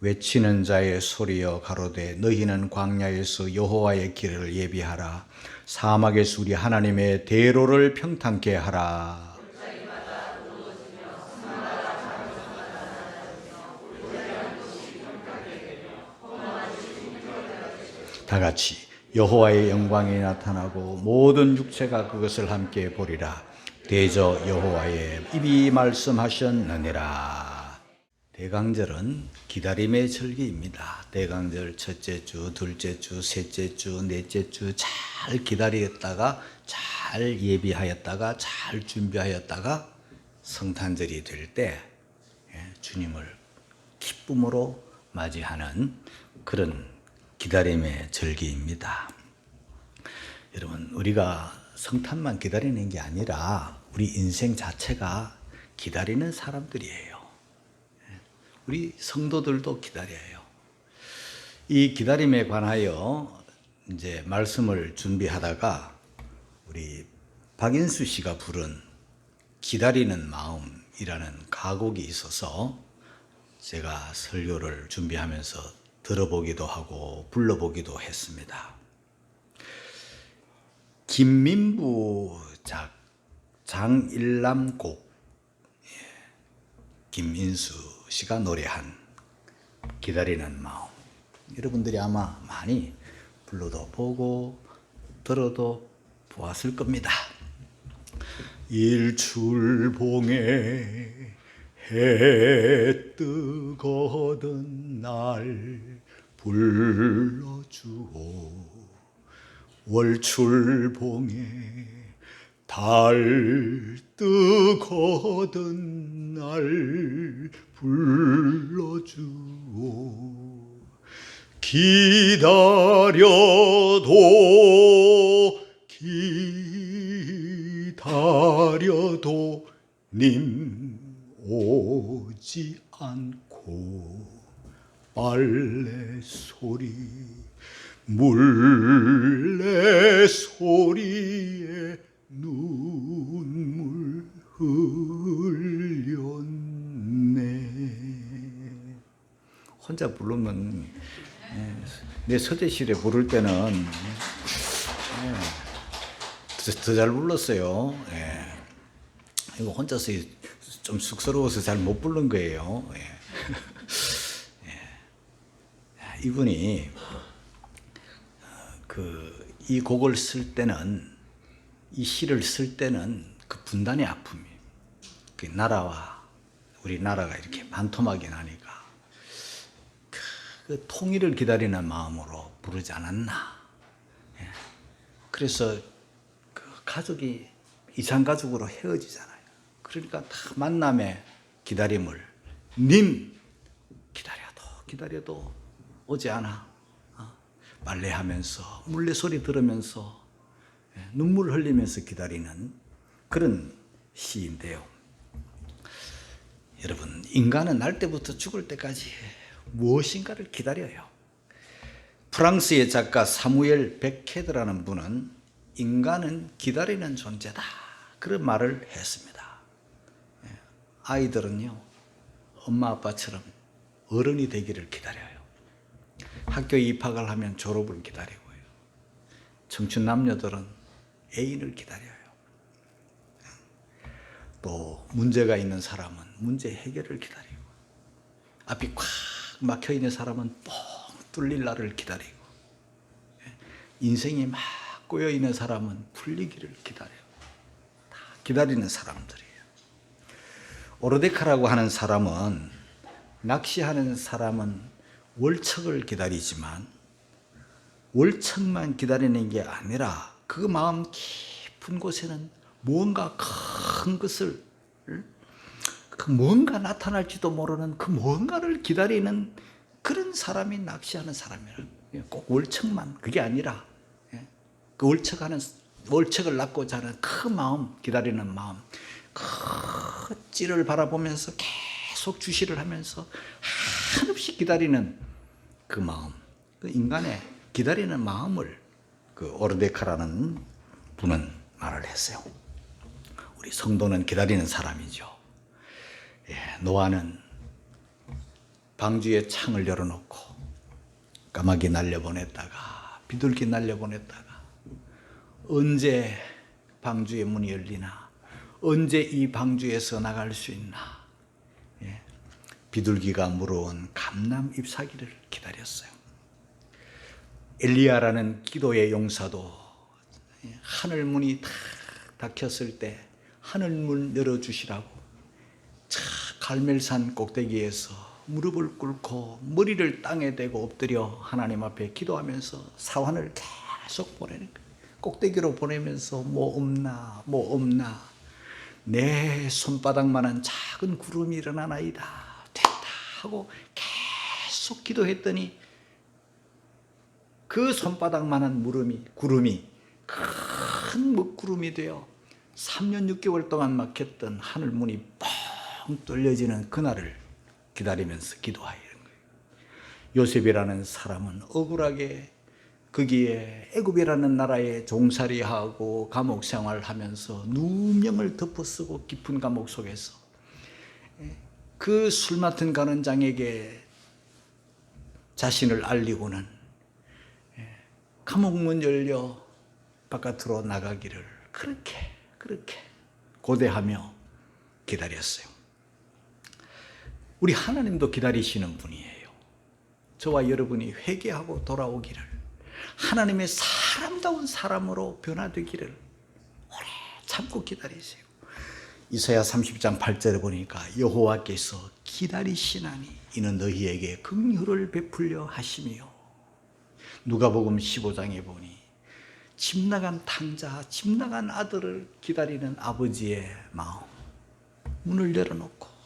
외치는 자의 소리여 가로되 너희는 광야에서 여호와의 길을 예비하라. 사막에서 우리 하나님의 대로를 평탄케 하라. 다 같이 여호와의 영광이 나타나고 모든 육체가 그것을 함께 보리라. 대저 여호와의 입이 말씀하셨느니라. 대강절은 기다림의 절기입니다. 대강절 첫째 주, 둘째 주, 셋째 주, 넷째 주 잘 기다렸다가 잘 예비하였다가 잘 준비하였다가 성탄절이 될 때 주님을 기쁨으로 맞이하는 그런 기다림의 절기입니다. 여러분, 우리가 성탄만 기다리는 게 아니라 우리 인생 자체가 기다리는 사람들이에요. 우리 성도들도 기다려요. 이 기다림에 관하여 이제 말씀을 준비하다가 우리 박인수 씨가 부른 기다리는 마음이라는 가곡이 있어서 제가 설교를 준비하면서 들어보기도 하고 불러보기도 했습니다. 김민부 장일남곡, 김인수 씨가 노래한 기다리는 마음, 여러분들이 아마 많이 불러도 보고 들어도 보았을 겁니다. 일출봉에 해 뜨거던 날 불러주오. 월출봉에 달 뜨거던 날 불러주오. 기다려도 님 오지 않고 빨래 소리 물레 소리에 눈물 흘렸네. 혼자 부르면 내 서재실에 부를 때는 더 잘 불렀어요. 이거 혼자서 좀 쑥스러워서 잘 못 부른 거예요. 이분이 이 곡을 쓸 때는, 이 시를 쓸 때는 그 분단의 아픔이, 그 나라와 우리 나라가 이렇게 반토막이 나니까 그 통일을 기다리는 마음으로 부르지 않았나. 그래서 그 가족이 이산가족으로 헤어지잖아요. 그러니까 다 만남의 기다림을, 님 기다려도 오지 않아. 빨래하면서 물레 소리 들으면서 눈물 흘리면서 기다리는 그런 시인데요. 여러분, 인간은 날 때부터 죽을 때까지 무엇인가를 기다려요. 프랑스의 작가 사무엘 베케드라는 분은 인간은 기다리는 존재다, 그런 말을 했습니다. 아이들은요, 엄마 아빠처럼 어른이 되기를 기다려요. 학교에 입학을 하면 졸업을 기다리고요. 청춘 남녀들은 애인을 기다려요. 또 문제가 있는 사람은 문제 해결을 기다리고, 앞이 꽉 막혀 있는 사람은 뻥 뚫릴 날을 기다리고, 인생이 막 꼬여 있는 사람은 풀리기를 기다려요. 다 기다리는 사람들이에요. 오르데카라고 하는 사람은, 낚시하는 사람은 월척을 기다리지만 월척만 기다리는 게 아니라 그 마음 깊은 곳에는 무언가 큰 것을, 그 무언가 나타날지도 모르는 그 무언가를 기다리는 그런 사람이 낚시하는 사람이라. 꼭 월척만, 그게 아니라 그 월척을 낳고자 하는 그 마음, 기다리는 마음, 그 찌를 바라보면서 계속 주시를 하면서 한없이 기다리는 그 마음, 그 인간의 기다리는 마음을 그 오르데카라는 분은 말을 했어요. 우리 성도는 기다리는 사람이죠. 노아는 방주에 창을 열어놓고 까마귀 날려보냈다가 비둘기 날려보냈다가 언제 방주의 문이 열리나, 언제 이 방주에서 나갈 수 있나, 비둘기가 물어온 감람 잎사귀를 기다렸어요. 엘리야라는 기도의 용사도 하늘 문이 탁 닫혔을 때 하늘 문 열어주시라고 갈멜산 꼭대기에서 무릎을 꿇고 머리를 땅에 대고 엎드려 하나님 앞에 기도하면서 사환을 계속 보내는 거예요. 꼭대기로 보내면서 뭐 없나 뭐 없나, 내 손바닥만한 작은 구름이 일어나나이다, 됐다 하고 계속 기도했더니 그 손바닥만한 구름이 큰 먹구름이 되어 3년 6개월 동안 막혔던 하늘문이 뻥 뚫려지는 그날을 기다리면서 기도하는 거예요. 요셉이라는 사람은 억울하게 거기에 애굽이라는 나라에 종살이하고 감옥 생활하면서 누명을 덮어쓰고 깊은 감옥 속에서 그 술 맡은 간원장에게 자신을 알리고는 감옥문 열려 바깥으로 나가기를 그렇게 고대하며 기다렸어요. 우리 하나님도 기다리시는 분이에요. 저와 여러분이 회개하고 돌아오기를, 하나님의 사람다운 사람으로 변화되기를 오래 참고 기다리세요. 이사야 30장 8절에 보니까 여호와께서 기다리시나니 이는 너희에게 긍휼을 베풀려 하시며, 누가복음 15장에 보니 집 나간 탕자, 집 나간 아들을 기다리는 아버지의 마음, 문을 열어놓고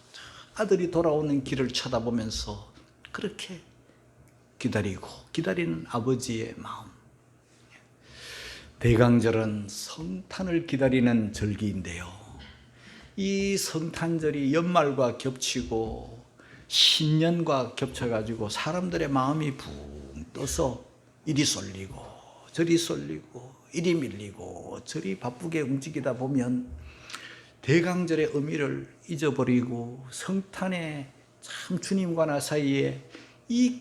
아들이 돌아오는 길을 쳐다보면서 그렇게 기다리는 아버지의 마음. 대강절은 성탄을 기다리는 절기인데요, 이 성탄절이 연말과 겹치고 신년과 겹쳐가지고 사람들의 마음이 붕 떠서 이리 쏠리고 저리 쏠리고 이리 밀리고 저리 바쁘게 움직이다 보면 대강절의 의미를 잊어버리고 성탄의 참 주님과 나 사이에 이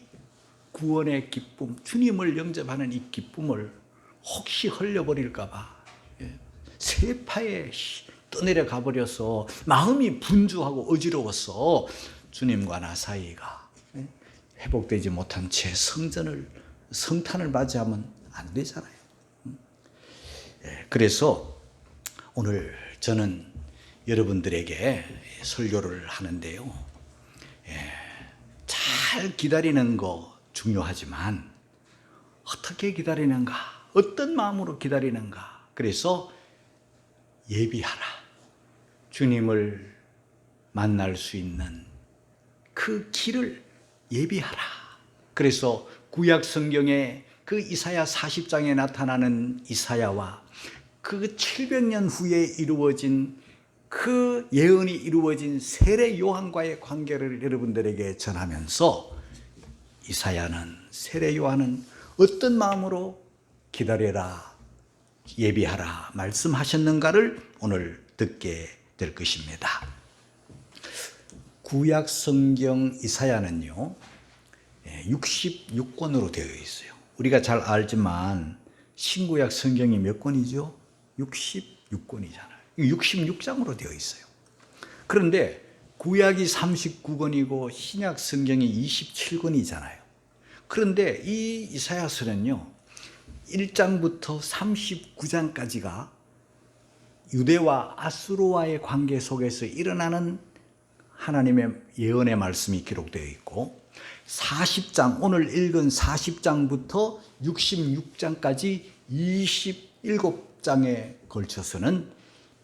구원의 기쁨, 주님을 영접하는 이 기쁨을 혹시 흘려버릴까 봐 세파에 떠내려 가버려서 마음이 분주하고 어지러워서 주님과 나 사이가 회복되지 못한 채 성탄을 맞이하면 안 되잖아요. 그래서 오늘 저는 여러분들에게 설교를 하는데요, 잘 기다리는 거 중요하지만 어떻게 기다리는가, 어떤 마음으로 기다리는가. 그래서 예비하라, 주님을 만날 수 있는 그 길을 예비하라. 그래서 구약 성경에 그 이사야 40장에 나타나는 이사야와 그 700년 후에 이루어진 그 예언이 이루어진 세례 요한과의 관계를 여러분들에게 전하면서 이사야는, 세례 요한은 어떤 마음으로 기다려라, 예비하라 말씀하셨는가를 오늘 듣게 될 것입니다. 구약 성경 이사야는요 66권으로 되어 있어요. 우리가 잘 알지만 신구약 성경이 몇 권이죠? 66권이잖아요. 66장으로 되어 있어요. 그런데 구약이 39권이고 신약 성경이 27권이잖아요. 그런데 이 이사야서는요 1장부터 39장까지가 유대와 아수르와의 관계 속에서 일어나는 하나님의 예언의 말씀이 기록되어 있고, 40장, 오늘 읽은 40장부터 66장까지 27장에 걸쳐서는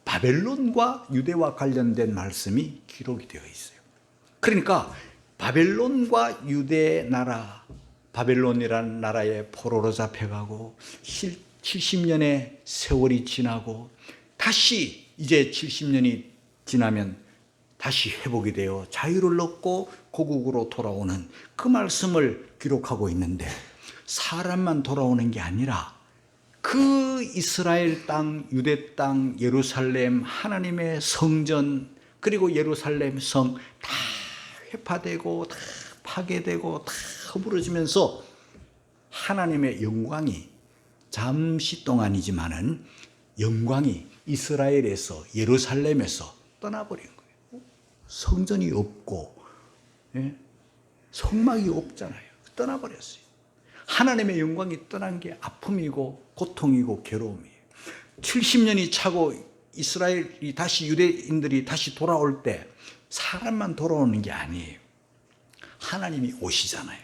바벨론과 유대와 관련된 말씀이 기록이 되어 있어요. 그러니까 바벨론과 유대 나라, 바벨론이라는 나라에 포로로 잡혀가고 70년의 세월이 지나고 다시 이제 70년이 지나면 다시 회복이 되어 자유를 얻고 고국으로 돌아오는 그 말씀을 기록하고 있는데, 사람만 돌아오는 게 아니라 그 이스라엘 땅, 유대 땅, 예루살렘, 하나님의 성전, 그리고 예루살렘 성 다 회파되고 다 파괴되고 다 허물어지면서 하나님의 영광이 잠시 동안이지만은 영광이 이스라엘에서 예루살렘에서 떠나버린 거예요. 성전이 없고 성막이 없잖아요. 떠나버렸어요. 하나님의 영광이 떠난 게 아픔이고 고통이고 괴로움이에요. 70년이 차고 이스라엘이 다시 유대인들이 다시 돌아올 때 사람만 돌아오는 게 아니에요. 하나님이 오시잖아요.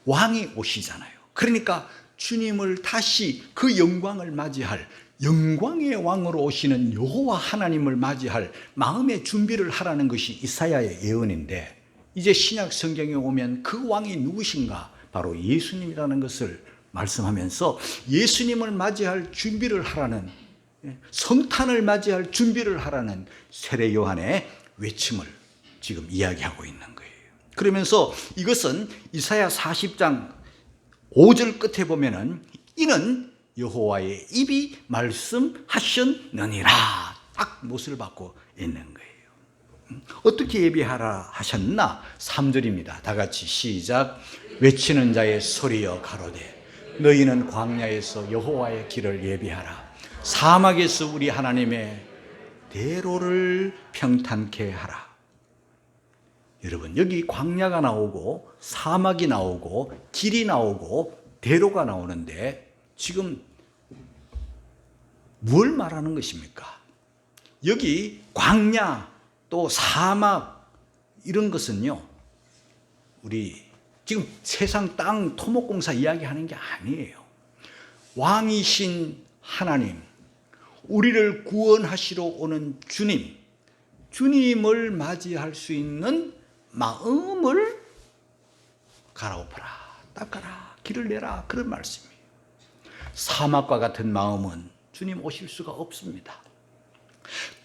왕이 오시잖아요. 그러니까 주님을 다시 그 영광을 맞이할 영광의 왕으로 오시는 여호와 하나님을 맞이할 마음의 준비를 하라는 것이 이사야의 예언인데, 이제 신약 성경에 오면 그 왕이 누구신가? 바로 예수님이라는 것을 말씀하면서 예수님을 맞이할 준비를 하라는, 성탄을 맞이할 준비를 하라는 세례 요한의 외침을 지금 이야기하고 있는 거예요. 그러면서 이것은 이사야 40장 5절 끝에 보면은 이는 여호와의 입이 말씀하셨느니라 딱 못을 받고 있는 거예요. 어떻게 예비하라 하셨나? 3절입니다. 다 같이 시작. 외치는 자의 소리여 가로되 너희는 광야에서 여호와의 길을 예비하라. 사막에서 우리 하나님의 대로를 평탄케 하라. 여러분, 여기 광야가 나오고 사막이 나오고 길이 나오고 대로가 나오는데 지금 뭘 말하는 것입니까? 여기 광야 또 사막 이런 것은요, 우리 지금 세상 땅 토목공사 이야기하는 게 아니에요. 왕이신 하나님, 우리를 구원하시러 오는 주님, 주님을 맞이할 수 있는 마음을 갈아엎어라, 닦아라, 길을 내라, 그런 말씀이에요. 사막과 같은 마음은 주님 오실 수가 없습니다.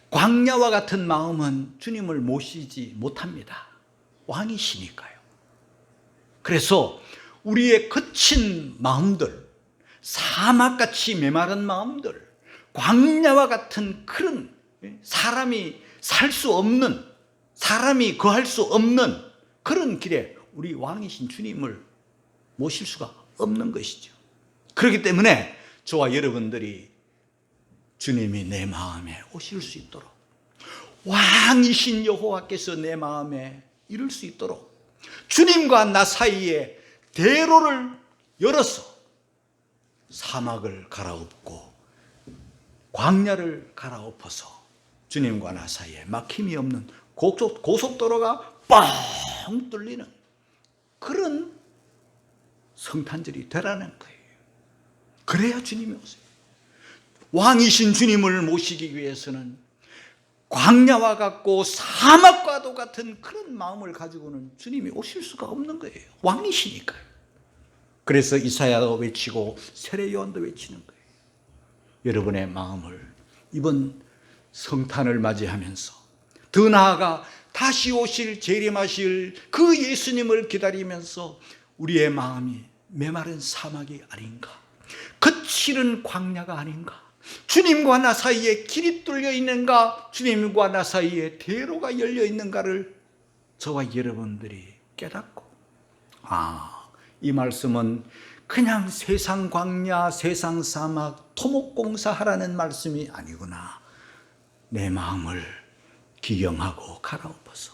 광야와 같은 마음은 주님을 모시지 못합니다. 왕이시니까요. 그래서 우리의 거친 마음들, 사막같이 메마른 마음들, 광야와 같은 그런 사람이 살 수 없는, 사람이 거할 수 없는 그런 길에 우리 왕이신 주님을 모실 수가 없는 것이죠. 그렇기 때문에 저와 여러분들이 주님이 내 마음에 오실 수 있도록, 왕이신 여호와께서 내 마음에 이룰 수 있도록 주님과 나 사이에 대로를 열어서 사막을 갈아엎고 광야를 갈아엎어서 주님과 나 사이에 막힘이 없는 고속도로가 뻥 뚫리는 그런 성탄절이 되라는 거예요. 그래야 주님이 오세요. 왕이신 주님을 모시기 위해서는 광야와 같고 사막과도 같은 그런 마음을 가지고는 주님이 오실 수가 없는 거예요. 왕이시니까요. 그래서 이사야도 외치고 세례 요한도 외치는 거예요. 여러분의 마음을 이번 성탄을 맞이하면서, 더 나아가 다시 오실 재림하실 그 예수님을 기다리면서 우리의 마음이 메마른 사막이 아닌가, 거칠은 광야가 아닌가, 주님과 나 사이에 길이 뚫려 있는가, 주님과 나 사이에 대로가 열려 있는가를 저와 여러분들이 깨닫고, 이 말씀은 그냥 세상 광야, 세상 사막, 토목공사 하라는 말씀이 아니구나. 내 마음을 기경하고 갈아엎어서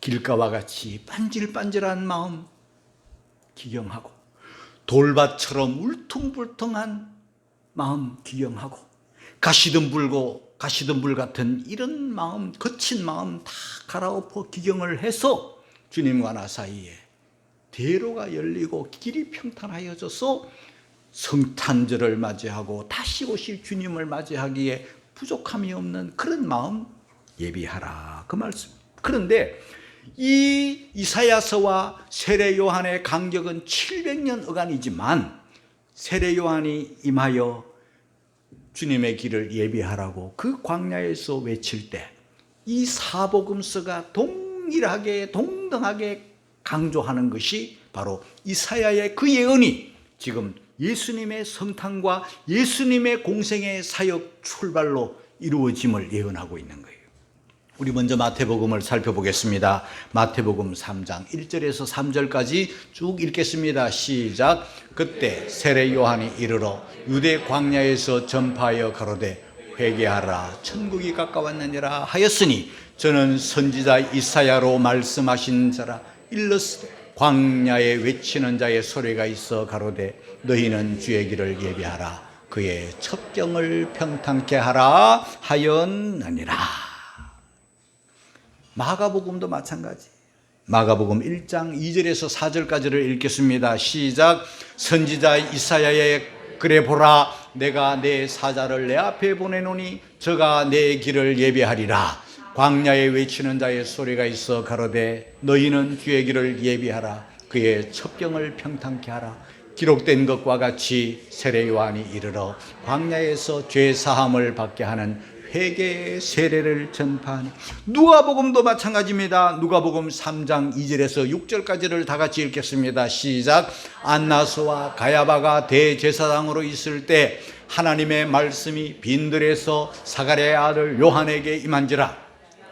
길가와 같이 반질반질한 마음 기경하고, 돌밭처럼 울퉁불퉁한 마음 기경하고, 가시덤불 같은 이런 마음, 거친 마음 다 갈아엎어 기경을 해서 주님과 나 사이에 대로가 열리고 길이 평탄하여져서 성탄절을 맞이하고 다시 오실 주님을 맞이하기에 부족함이 없는 그런 마음 예비하라, 그 말씀. 그런데 이 이사야서와 세례 요한의 간격은 700년 어간이지만 세례 요한이 임하여 주님의 길을 예비하라고 그 광야에서 외칠 때 이 사복음서가 동일하게 동등하게 강조하는 것이 바로 이사야의 그 예언이 지금 예수님의 성탄과 예수님의 공생의 사역 출발로 이루어짐을 예언하고 있는 거예요. 우리 먼저 마태복음을 살펴보겠습니다. 마태복음 3장 1절에서 3절까지 쭉 읽겠습니다. 시작. 그때 세례 요한이 이르러 유대 광야에서 전파하여 가로되 회개하라 천국이 가까웠느니라 하였으니 저는 선지자 이사야로 말씀하신 자라 일렀으되 광야에 외치는 자의 소리가 있어 가로되 너희는 주의 길을 예비하라 그의 첩경을 평탄케 하라 하였느니라. 마가복음도 마찬가지. 마가복음 1장 2절에서 4절까지를 읽겠습니다. 시작. 선지자 이사야의 그래 보라 내가 내 사자를 내 앞에 보내노니 저가 내 길을 예비하리라. 광야에 외치는 자의 소리가 있어 가로되 너희는 주의 길을 예비하라 그의 첩경을 평탄케 하라. 기록된 것과 같이 세례 요한이 이르러 광야에서 죄 사함을 받게 하는 회개의 세례를 전파하니. 누가복음도 마찬가지입니다. 누가복음 3장 2절에서 6절까지를 다 같이 읽겠습니다. 시작. 안나스와 가야바가 대제사장으로 있을 때 하나님의 말씀이 빈들에서 사가랴의 아들 요한에게 임한지라.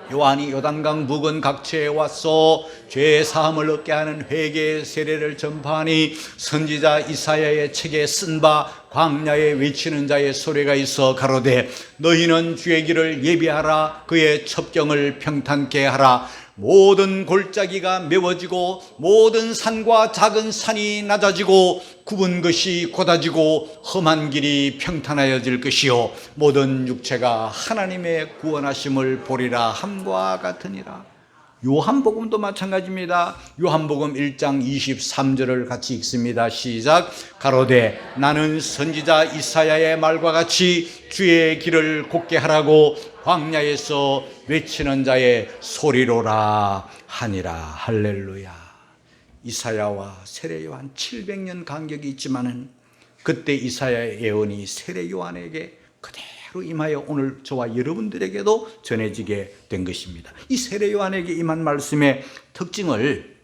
요한이 요단강 부근 각처에 와서 죄 사함을 얻게 하는 회개의 세례를 전파하니 선지자 이사야의 책에 쓴 바 광야에 외치는 자의 소리가 있어 가로되 너희는 주의 길을 예비하라 그의 첩경을 평탄케 하라. 모든 골짜기가 메워지고 모든 산과 작은 산이 낮아지고 굽은 것이 곧아지고 험한 길이 평탄하여질 것이요 모든 육체가 하나님의 구원하심을 보리라 함과 같으니라. 요한복음도 마찬가지입니다. 요한복음 1장 23절을 같이 읽습니다. 시작. 가로되 나는 선지자 이사야의 말과 같이 주의 길을 곧게 하라고 광야에서 외치는 자의 소리로라 하니라. 할렐루야. 이사야와 세례 요한 700년 간격이 있지만은 그때 이사야의 예언이 세례 요한에게 그대로 임하여 오늘 저와 여러분들에게도 전해지게 된 것입니다. 이 세례 요한에게 임한 말씀의 특징을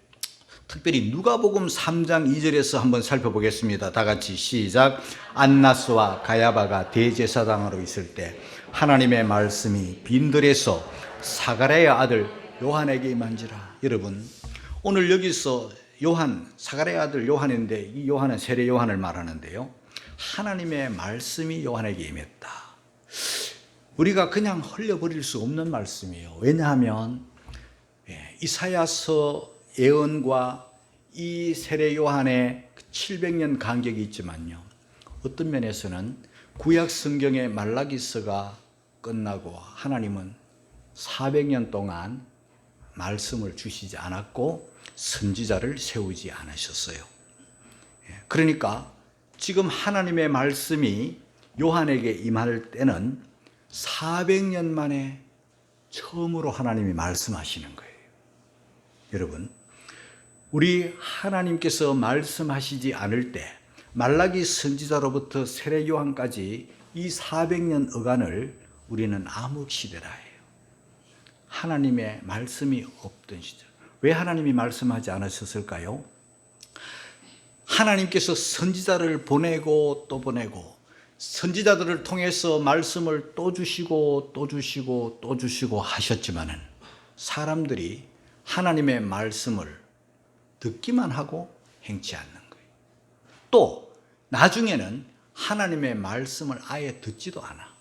특별히 누가복음 3장 2절에서 한번 살펴보겠습니다. 다 같이 시작. 안나스와 가야바가 대제사장으로 있을 때 하나님의 말씀이 빈들에서 사가랴의 아들 요한에게 임한지라. 여러분 오늘 여기서 요한, 사가랴의 아들 요한인데 이 요한은 세례 요한을 말하는데요. 하나님의 말씀이 요한에게 임했다. 우리가 그냥 흘려버릴 수 없는 말씀이에요. 왜냐하면 이사야서 예언과 이 세례 요한의 700년 간격이 있지만요. 어떤 면에서는 구약 성경의 말라기서가 끝나고 하나님은 400년 동안 말씀을 주시지 않았고 선지자를 세우지 않으셨어요. 그러니까 지금 하나님의 말씀이 요한에게 임할 때는 400년 만에 처음으로 하나님이 말씀하시는 거예요. 여러분, 우리 하나님께서 말씀하시지 않을 때 말라기 선지자로부터 세례 요한까지 이 400년 어간을 우리는 암흑시대라 해요. 하나님의 말씀이 없던 시절. 왜 하나님이 말씀하지 않으셨을까요? 하나님께서 선지자를 보내고 또 보내고 선지자들을 통해서 말씀을 또 주시고 또 주시고 또 주시고 하셨지만은 사람들이 하나님의 말씀을 듣기만 하고 행치 않는 거예요. 또 나중에는 하나님의 말씀을 아예 듣지도 않아.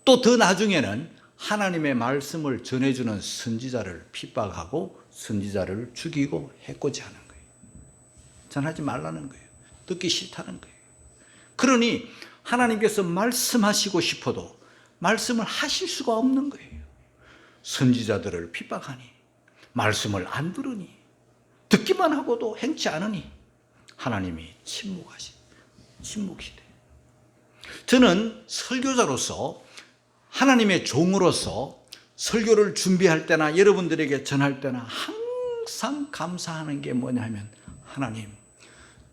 또 더 나중에는 하나님의 말씀을 전해주는 선지자를 핍박하고 선지자를 죽이고 해코지 하는 거예요. 전하지 말라는 거예요. 듣기 싫다는 거예요. 그러니 하나님께서 말씀하시고 싶어도 말씀을 하실 수가 없는 거예요. 선지자들을 핍박하니 말씀을 안 들으니 듣기만 하고도 행치 않으니 하나님이 침묵시대. 저는 설교자로서 하나님의 종으로서 설교를 준비할 때나 여러분들에게 전할 때나 항상 감사하는 게 뭐냐면 하나님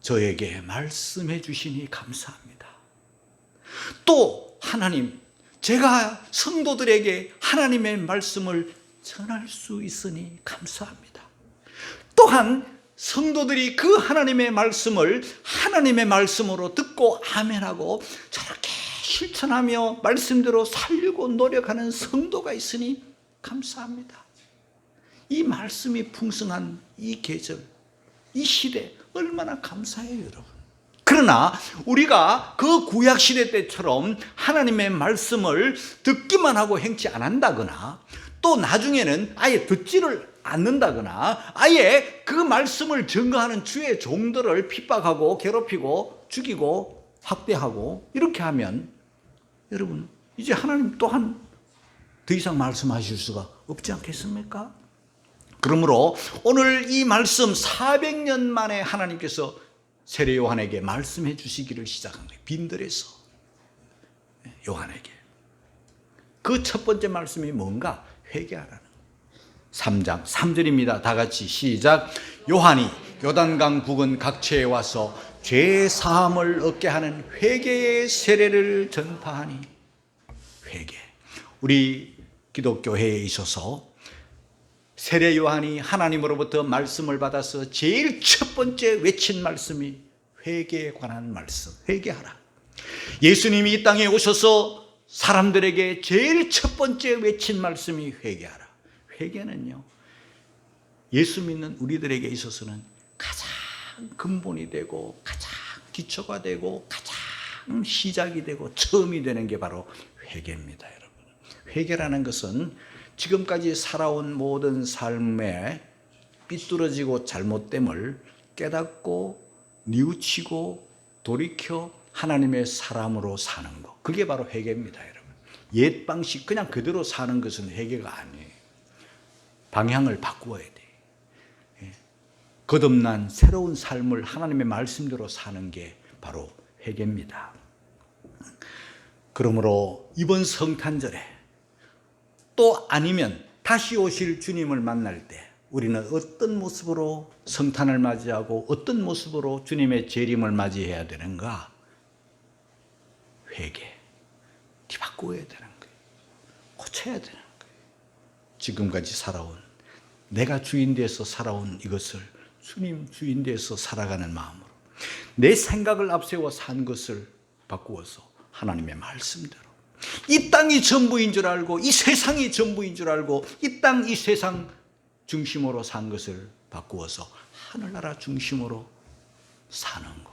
저에게 말씀해 주시니 감사합니다. 또 하나님 제가 성도들에게 하나님의 말씀을 전할 수 있으니 감사합니다. 또한 성도들이 그 하나님의 말씀을 하나님의 말씀으로 듣고 아멘하고 저렇게 실천하며 말씀대로 살려고 노력하는 성도가 있으니 감사합니다. 이 말씀이 풍성한 이 계절, 이 시대 얼마나 감사해요, 여러분. 그러나 우리가 그 구약시대 때처럼 하나님의 말씀을 듣기만 하고 행치 않는다거나 또 나중에는 아예 듣지를 않는다거나 아예 그 말씀을 증거하는 주의 종들을 핍박하고 괴롭히고 죽이고 학대하고 이렇게 하면 여러분 이제 하나님 또한 더 이상 말씀하실 수가 없지 않겠습니까? 그러므로 오늘 이 말씀 400년 만에 하나님께서 세례 요한에게 말씀해 주시기를 시작한 거예요. 빈들에서 요한에게. 그 첫 번째 말씀이 뭔가? 회개하라는 거예요. 3장 3절입니다. 다 같이 시작. 요한이 요단강 부근 각처에 와서 죄 사함을 얻게 하는 회개의 세례를 전파하니. 회개. 우리 기독교회에 있어서 세례 요한이 하나님으로부터 말씀을 받아서 제일 첫 번째 외친 말씀이 회개에 관한 말씀. 회개하라. 예수님이 이 땅에 오셔서 사람들에게 제일 첫 번째 외친 말씀이 회개하라. 회개는요, 예수 믿는 우리들에게 있어서는 가장 근본이 되고 가장 기초가 되고 가장 시작이 되고 처음이 되는 게 바로 회개입니다, 여러분. 회개라는 것은 지금까지 살아온 모든 삶의 삐뚤어지고 잘못됨을 깨닫고 뉘우치고 돌이켜 하나님의 사람으로 사는 것. 그게 바로 회개입니다, 여러분. 옛 방식 그냥 그대로 사는 것은 회개가 아니에요. 방향을 바꾸어야 돼. 거듭난 새로운 삶을 하나님의 말씀대로 사는 게 바로 회개입니다. 그러므로 이번 성탄절에 또 아니면 다시 오실 주님을 만날 때 우리는 어떤 모습으로 성탄을 맞이하고 어떤 모습으로 주님의 재림을 맞이해야 되는가? 회개. 뒤바꾸어야 되는 거예요. 고쳐야 되는 거예요. 지금까지 살아온, 내가 주인 돼서 살아온 이것을 주님 주인 돼서 살아가는 마음으로 내 생각을 앞세워 산 것을 바꾸어서 하나님의 말씀대로 이 땅이 전부인 줄 알고 이 세상이 전부인 줄 알고 이 땅 이 세상 중심으로 산 것을 바꾸어서 하늘나라 중심으로 사는 것.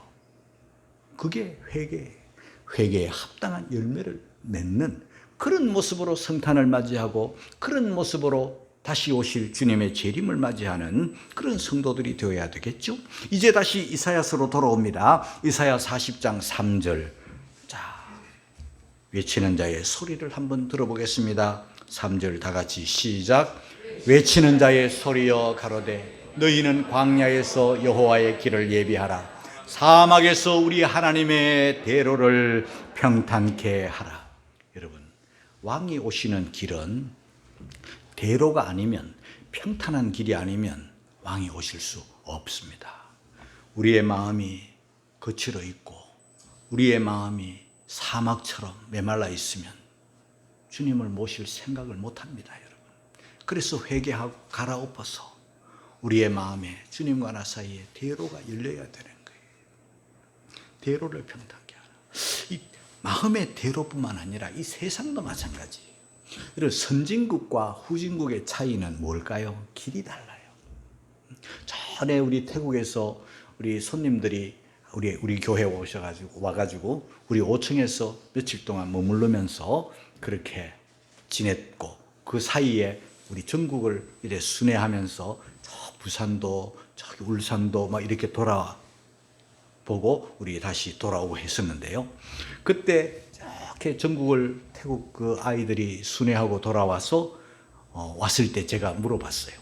그게 회개에 합당한 열매를 맺는 그런 모습으로 성탄을 맞이하고 그런 모습으로 다시 오실 주님의 재림을 맞이하는 그런 성도들이 되어야 되겠죠. 이제 다시 이사야서로 돌아옵니다. 이사야 40장 3절. 자, 외치는 자의 소리를 한번 들어보겠습니다. 3절 다 같이 시작. 외치는 자의 소리여 가로되 너희는 광야에서 여호와의 길을 예비하라. 사막에서 우리 하나님의 대로를 평탄케 하라. 여러분, 왕이 오시는 길은 대로가 아니면, 평탄한 길이 아니면 왕이 오실 수 없습니다. 우리의 마음이 거칠어 있고 우리의 마음이 사막처럼 메말라 있으면 주님을 모실 생각을 못합니다, 여러분. 그래서 회개하고 갈아엎어서 우리의 마음에 주님과 나 사이에 대로가 열려야 되는 거예요. 대로를 평탄케 하라. 이 마음의 대로뿐만 아니라 이 세상도 마찬가지예요. 선진국과 후진국의 차이는 뭘까요? 길이 달라요. 전에 우리 태국에서 우리 손님들이 우리 교회에 와가지고 우리 5층에서 며칠 동안 머무르면서 그렇게 지냈고 그 사이에 우리 전국을 이렇게 순회하면서 저 부산도 저기 울산도 막 이렇게 돌아보고 우리 다시 돌아오고 했었는데요. 그때 이렇게 전국을 태국 그 아이들이 순회하고 돌아와서 왔을 때 제가 물어봤어요.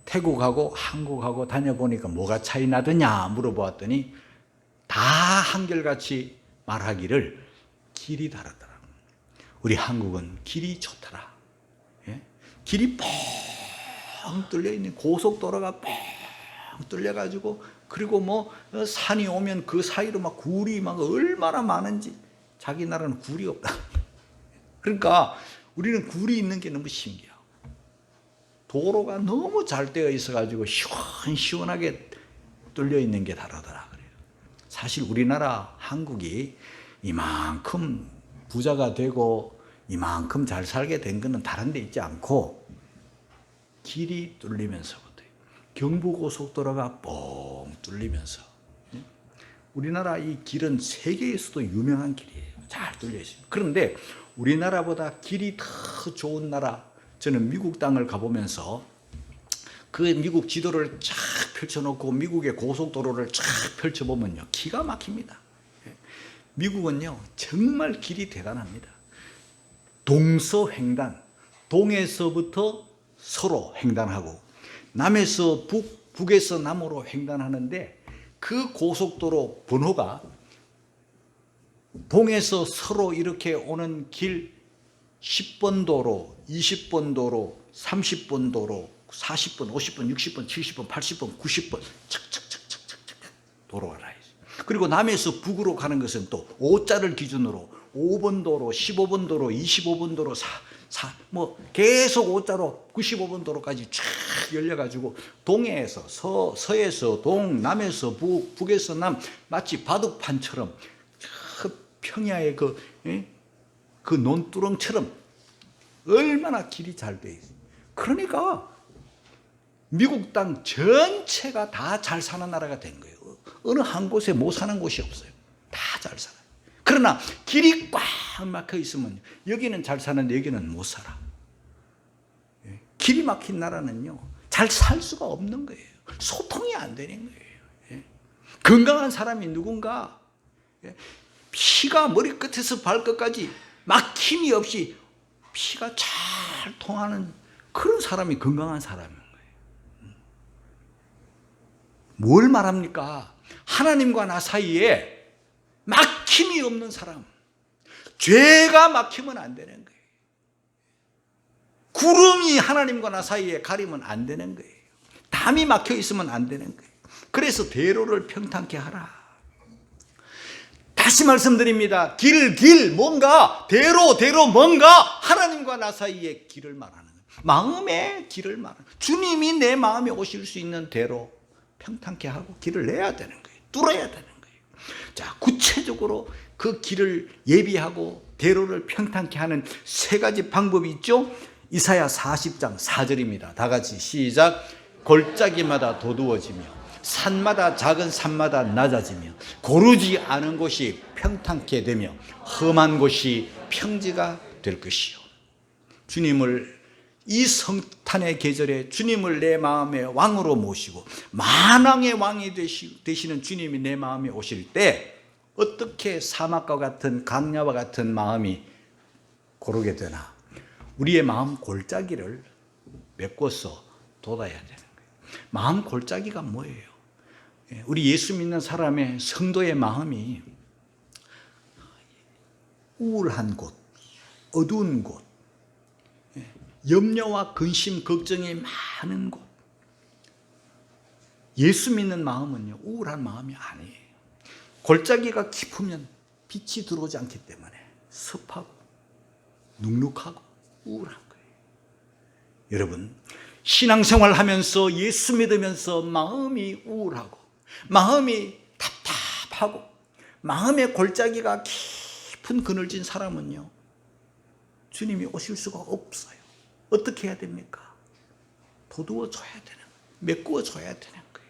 태국하고 한국하고 다녀보니까 뭐가 차이 나더냐 물어보았더니 다 한결같이 말하기를 길이 다르더라. 우리 한국은 길이 좋더라. 예? 길이 뻥 뚫려 있는 고속도로가 뻥 뚫려가지고 그리고 뭐 산이 오면 그 사이로 막 굴이 막 얼마나 많은지 자기 나라는 굴이 없다. 그러니까 우리는 굴이 있는 게 너무 신기하고 도로가 너무 잘 되어 있어가지고 시원하게 뚫려 있는 게 다르더라 그래요. 사실 우리나라 한국이 이만큼 부자가 되고 이만큼 잘 살게 된 것은 다른 데 있지 않고 길이 뚫리면서부터 경부고속도로가 뻥 뚫리면서 우리나라 이 길은 세계에서도 유명한 길이에요. 잘 뚫려 있습니다. 그런데 우리나라보다 길이 더 좋은 나라, 저는 미국 땅을 가보면서 그 미국 지도를 쫙 펼쳐놓고 미국의 고속도로를 쫙 펼쳐보면요, 기가 막힙니다. 미국은요 정말 길이 대단합니다. 동서횡단, 동에서부터 서로 횡단하고 남에서 북, 북에서 남으로 횡단하는데 그 고속도로 번호가 동에서 서로 이렇게 오는 길 10번 도로, 20번 도로, 30번 도로, 40번, 50번, 60번, 70번, 80번, 90번 착착착착착착 도로가 나 있어요. 그리고 남에서 북으로 가는 것은 또 5자를 기준으로 5번 도로, 15번 도로, 25번 도로, 뭐 계속 5자로 95번 도로까지 쫙 열려가지고 동해에서 서에서 동, 남에서 북, 북에서 남, 마치 바둑판처럼 평야의 그 논두렁처럼 얼마나 길이 잘 돼 있어요. 그러니까 미국 땅 전체가 다 잘 사는 나라가 된 거예요. 어느 한 곳에 못 사는 곳이 없어요. 다 잘 살아요. 그러나 길이 꽉 막혀 있으면 여기는 잘 사는데 여기는 못 살아. 길이 막힌 나라는요 잘 살 수가 없는 거예요. 소통이 안 되는 거예요. 건강한 사람이 누군가 피가 머리끝에서 발끝까지 막힘이 없이 피가 잘 통하는 그런 사람이 건강한 사람인 거예요. 뭘 말합니까? 하나님과 나 사이에 막힘이 없는 사람, 죄가 막히면 안 되는 거예요. 구름이 하나님과 나 사이에 가리면 안 되는 거예요. 담이 막혀 있으면 안 되는 거예요. 그래서 대로를 평탄케 하라. 다시 말씀드립니다. 길 뭔가 대로 뭔가 하나님과 나 사이에 길을 말하는 거예요. 마음의 길을 말하는 거예요. 주님이 내 마음에 오실 수 있는 대로 평탄케 하고 길을 내야 되는 거예요. 뚫어야 되는 거예요. 자, 구체적으로 그 길을 예비하고 대로를 평탄케 하는 세 가지 방법이 있죠. 이사야 40장 4절입니다. 다 같이 시작. 골짜기마다 도두어지며 산마다 작은 산마다 낮아지며 고르지 않은 곳이 평탄케 되며 험한 곳이 평지가 될 것이요. 주님을 이 성탄의 계절에 주님을 내 마음의 왕으로 모시고 만왕의 왕이 되시는 주님이 내 마음에 오실 때 어떻게 사막과 같은 강야와 같은 마음이 고르게 되나? 우리의 마음 골짜기를 메꿔서 돋아야 되는 거예요. 마음 골짜기가 뭐예요? 우리 예수 믿는 사람의 성도의 마음이 우울한 곳, 어두운 곳, 염려와 근심, 걱정이 많은 곳. 예수 믿는 마음은요, 우울한 마음이 아니에요. 골짜기가 깊으면 빛이 들어오지 않기 때문에 습하고 눅눅하고 우울한 거예요. 여러분, 신앙생활 하면서 예수 믿으면서 마음이 우울하고 마음이 답답하고 마음의 골짜기가 깊은 그늘진 사람은요, 주님이 오실 수가 없어요. 어떻게 해야 됩니까? 도두어 줘야 되는 거예요. 메꾸어 줘야 되는 거예요.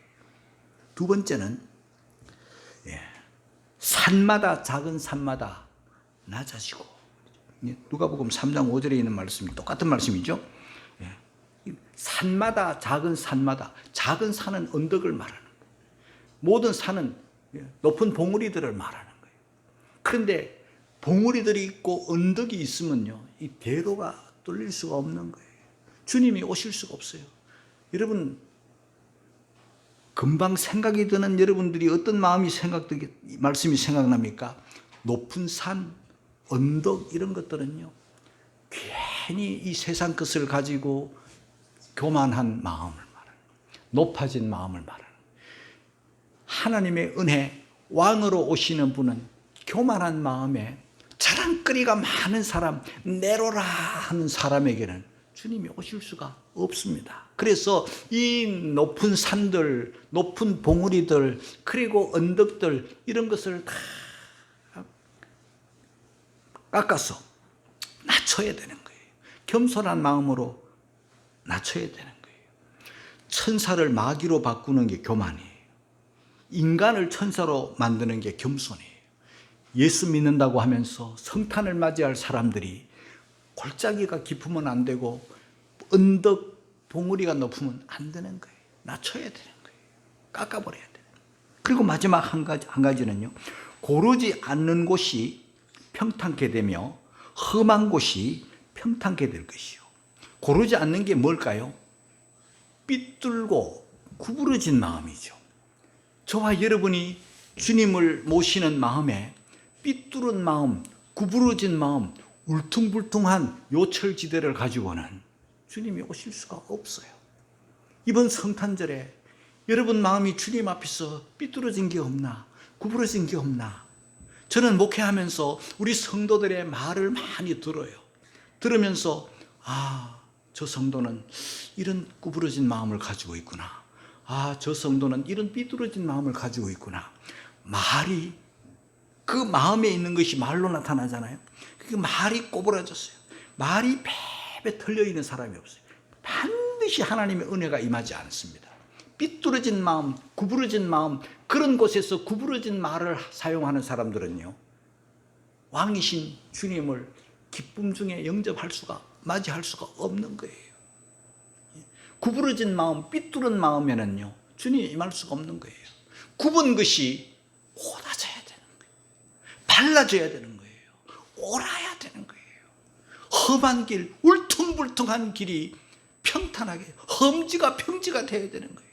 두 번째는 산마다 작은 산마다 낮아지고, 누가복음 3장 5절에 있는 말씀이 똑같은 말씀이죠. 산마다 작은 산마다, 작은 산은 언덕을 말하는 거예요. 모든 산은 높은 봉우리들을 말하는 거예요. 그런데 봉우리들이 있고 언덕이 있으면요, 이 대로가 뚫릴 수가 없는 거예요. 주님이 오실 수가 없어요. 여러분, 금방 생각이 드는 여러분들이 어떤 말씀이 생각납니까? 높은 산, 언덕 이런 것들은요, 괜히 이 세상 것을 가지고 교만한 마음을 말하는, 높아진 마음을 말하는, 하나님의 은혜, 왕으로 오시는 분은 교만한 마음에 자랑거리가 많은 사람, 내로라 하는 사람에게는 주님이 오실 수가 없습니다. 그래서 이 높은 산들, 높은 봉우리들, 그리고 언덕들 이런 것을 다 깎아서 낮춰야 되는 거예요. 겸손한 마음으로 낮춰야 되는 거예요. 천사를 마귀로 바꾸는 게 교만이에요. 인간을 천사로 만드는 게 겸손이에요. 예수 믿는다고 하면서 성탄을 맞이할 사람들이 골짜기가 깊으면 안 되고 언덕 봉우리가 높으면 안 되는 거예요. 낮춰야 되는 거예요. 깎아버려야 되는 거예요. 그리고 마지막 한 가지는요, 고르지 않는 곳이 평탄케 되며 험한 곳이 평탄케 될 것이요. 고르지 않는 게 뭘까요? 삐뚤고 구부러진 마음이죠. 저와 여러분이 주님을 모시는 마음에 삐뚤은 마음, 구부러진 마음, 울퉁불퉁한 요철지대를 가지고는 주님이 오실 수가 없어요. 이번 성탄절에 여러분 마음이 주님 앞에서 삐뚤어진 게 없나, 구부러진 게 없나? 저는 목회하면서 우리 성도들의 말을 많이 들어요. 들으면서 저 성도는 이런 구부러진 마음을 가지고 있구나. 저 성도는 이런 삐뚤어진 마음을 가지고 있구나. 말이, 그 마음에 있는 것이 말로 나타나잖아요. 그 말이 꼬부라졌어요. 말이 배 털려있는 사람이 없어요. 반드시 하나님의 은혜가 임하지 않습니다. 삐뚤어진 마음, 구부러진 마음, 그런 곳에서 구부러진 말을 사용하는 사람들은요, 왕이신 주님을 기쁨 중에 맞이할 수가 없는 거예요. 구부러진 마음, 삐뚤은 마음에는요, 주님이 임할 수가 없는 거예요. 굽은 것이 곧아져야 되는 거예요. 발라져야 되는 거예요. 옳아야 되는 거예요. 험한 길, 울퉁불퉁한 길이 평탄하게, 험지가 평지가 되어야 되는 거예요.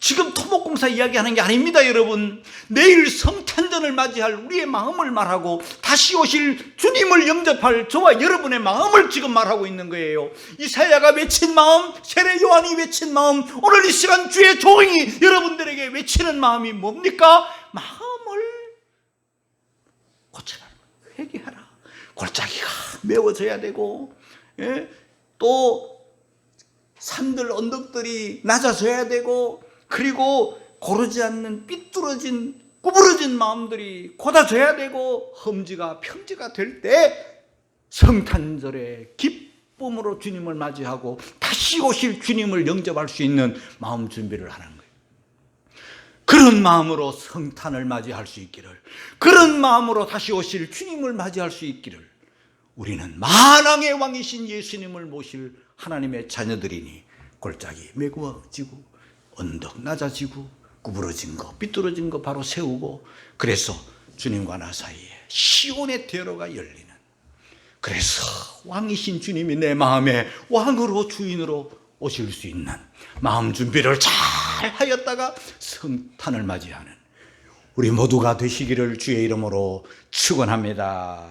지금 토목공사 이야기하는 게 아닙니다, 여러분. 내일 성탄절을 맞이할 우리의 마음을 말하고 다시 오실 주님을 영접할 저와 여러분의 마음을 지금 말하고 있는 거예요. 이사야가 외친 마음, 세례 요한이 외친 마음, 오늘 이 시간 주의 종이 여러분들에게 외치는 마음이 뭡니까? 마음을 고쳐라, 회개하라. 골짜기가 메워져야 되고, 또 산들 언덕들이 낮아져야 되고, 그리고 고르지 않는 삐뚤어진 구부러진 마음들이 곧아져야 되고, 험지가 평지가 될 때 성탄절에 기쁨으로 주님을 맞이하고 다시 오실 주님을 영접할 수 있는 마음 준비를 하는 거예요. 그런 마음으로 성탄을 맞이할 수 있기를, 그런 마음으로 다시 오실 주님을 맞이할 수 있기를, 우리는 만왕의 왕이신 예수님을 모실 하나님의 자녀들이니 골짜기 메구어지고 언덕 낮아지고 구부러진 거, 삐뚤어진 거 바로 세우고, 그래서 주님과 나 사이에 시온의 대로가 열리는, 그래서 왕이신 주님이 내 마음에 왕으로 주인으로 오실 수 있는 마음 준비를 잘 하였다가 성탄을 맞이하는 우리 모두가 되시기를 주의 이름으로 축원합니다.